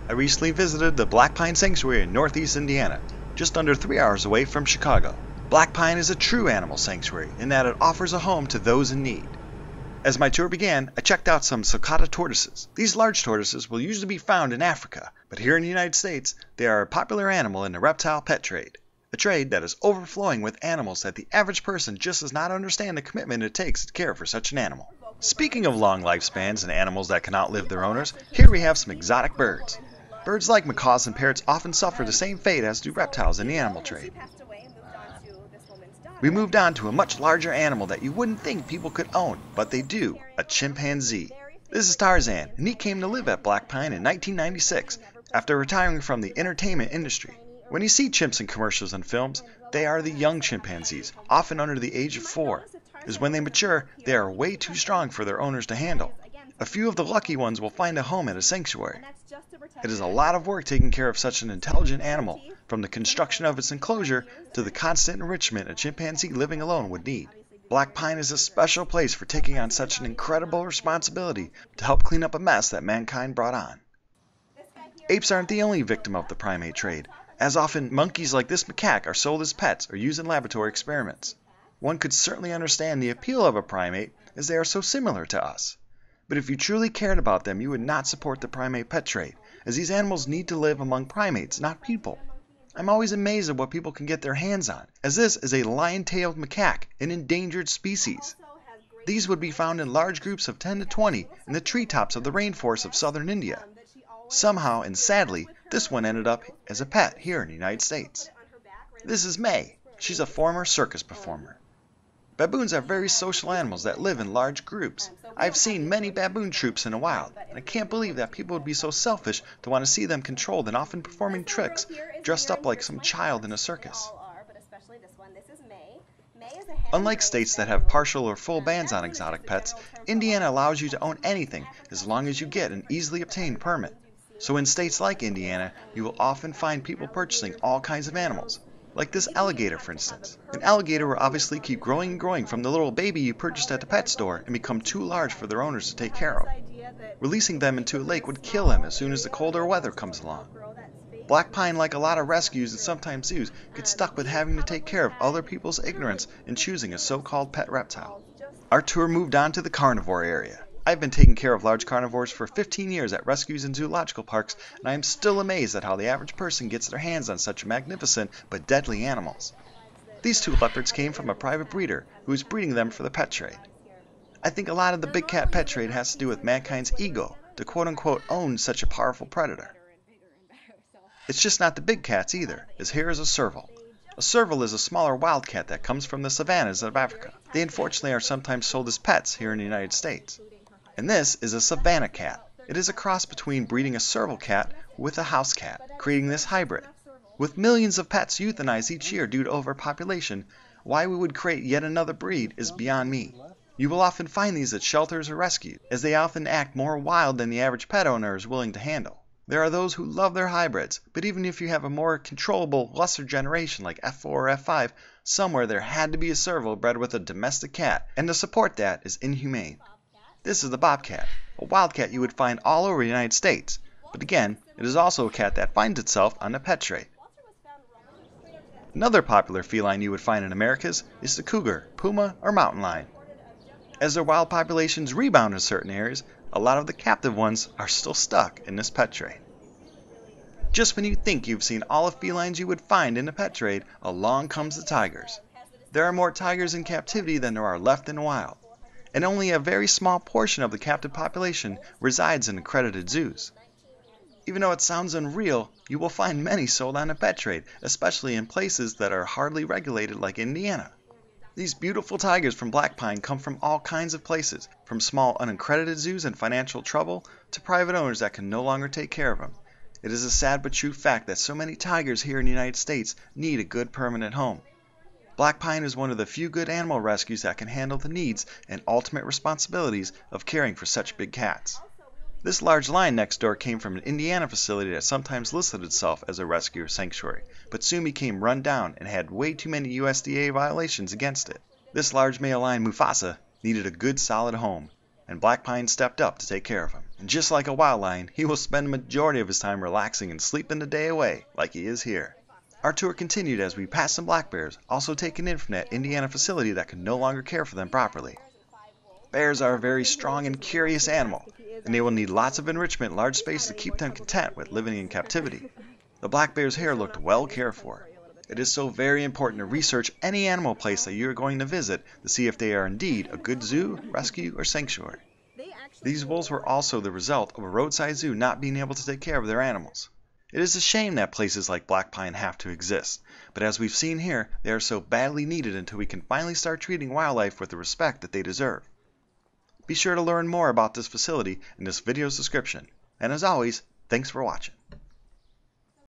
I recently visited the Black Pine Sanctuary in northeast Indiana, just under 3 hours away from Chicago. Black Pine is a true animal sanctuary in that it offers a home to those in need. As my tour began, I checked out some sulcata tortoises. These large tortoises will usually be found in Africa, but here in the United States, they are a popular animal in the reptile pet trade. A trade that is overflowing with animals that the average person just does not understand the commitment it takes to care for such an animal. Speaking of long lifespans and animals that can outlive their owners, here we have some exotic birds. Birds like macaws and parrots often suffer the same fate as do reptiles in the animal trade. We moved on to a much larger animal that you wouldn't think people could own, but they do, a chimpanzee. This is Tarzan, and he came to live at Black Pine in 1996 after retiring from the entertainment industry. When you see chimps in commercials and films, they are the young chimpanzees, often under the age of 4. As when they mature, they are way too strong for their owners to handle. A few of the lucky ones will find a home at a sanctuary. It is a lot of work taking care of such an intelligent animal, from the construction of its enclosure to the constant enrichment a chimpanzee living alone would need. Black Pine is a special place for taking on such an incredible responsibility to help clean up a mess that mankind brought on. Apes aren't the only victim of the primate trade, as often monkeys like this macaque are sold as pets or used in laboratory experiments. One could certainly understand the appeal of a primate, as they are so similar to us. But if you truly cared about them, you would not support the primate pet trade, as these animals need to live among primates, not people. I'm always amazed at what people can get their hands on, as this is a lion-tailed macaque, an endangered species. These would be found in large groups of 10 to 20 in the treetops of the rainforests of southern India. Somehow, and sadly, this one ended up as a pet here in the United States. This is May. She's a former circus performer. Baboons are very social animals that live in large groups. I've seen many baboon troops in the wild, and I can't believe that people would be so selfish to want to see them controlled and often performing tricks, dressed up like some child in a circus. Unlike states that have partial or full bans on exotic pets, Indiana allows you to own anything as long as you get an easily obtained permit. So in states like Indiana, you will often find people purchasing all kinds of animals. Like this alligator, for instance. An alligator will obviously keep growing and growing from the little baby you purchased at the pet store and become too large for their owners to take care of. Releasing them into a lake would kill them as soon as the colder weather comes along. Black Pine, like a lot of rescues and sometimes zoos, gets stuck with having to take care of other people's ignorance in choosing a so-called pet reptile. Our tour moved on to the carnivore area. I've been taking care of large carnivores for 15 years at rescues and zoological parks, and I am still amazed at how the average person gets their hands on such magnificent but deadly animals. These 2 leopards came from a private breeder who is breeding them for the pet trade. I think a lot of the big cat pet trade has to do with mankind's ego to quote-unquote own such a powerful predator. It's just not the big cats either, as here is a serval. A serval is a smaller wildcat that comes from the savannas of Africa. They unfortunately are sometimes sold as pets here in the United States. And this is a savanna cat. It is a cross between breeding a serval cat with a house cat, creating this hybrid. With millions of pets euthanized each year due to overpopulation, why we would create yet another breed is beyond me. You will often find these at shelters or rescues, as they often act more wild than the average pet owner is willing to handle. There are those who love their hybrids, but even if you have a more controllable, lesser generation like F4 or F5, somewhere there had to be a serval bred with a domestic cat, and to support that is inhumane. This is the bobcat, a wildcat you would find all over the United States, but again, it is also a cat that finds itself on the pet trade. Another popular feline you would find in Americas is the cougar, puma, or mountain lion. As their wild populations rebound in certain areas, a lot of the captive ones are still stuck in this pet trade. Just when you think you've seen all the felines you would find in the pet trade, along comes the tigers. There are more tigers in captivity than there are left in the wild, and only a very small portion of the captive population resides in accredited zoos. Even though it sounds unreal, you will find many sold on the pet trade, especially in places that are hardly regulated like Indiana. These beautiful tigers from Black Pine come from all kinds of places, from small unaccredited zoos in financial trouble to private owners that can no longer take care of them. It is a sad but true fact that so many tigers here in the United States need a good permanent home. Black Pine is one of the few good animal rescues that can handle the needs and ultimate responsibilities of caring for such big cats. This large lion next door came from an Indiana facility that sometimes listed itself as a rescue or sanctuary, but soon became run down and had way too many USDA violations against it. This large male lion, Mufasa, needed a good solid home, and Black Pine stepped up to take care of him. And just like a wild lion, he will spend the majority of his time relaxing and sleeping the day away, like he is here. Our tour continued as we passed some black bears, also taken in from that Indiana facility that could no longer care for them properly. Bears are a very strong and curious animal, and they will need lots of enrichment and large space to keep them content with living in captivity. The black bear's hair looked well cared for. It is so very important to research any animal place that you are going to visit to see if they are indeed a good zoo, rescue, or sanctuary. These wolves were also the result of a roadside zoo not being able to take care of their animals. It is a shame that places like Black Pine have to exist, but as we've seen here, they are so badly needed until we can finally start treating wildlife with the respect that they deserve. Be sure to learn more about this facility in this video's description, and as always, thanks for watching.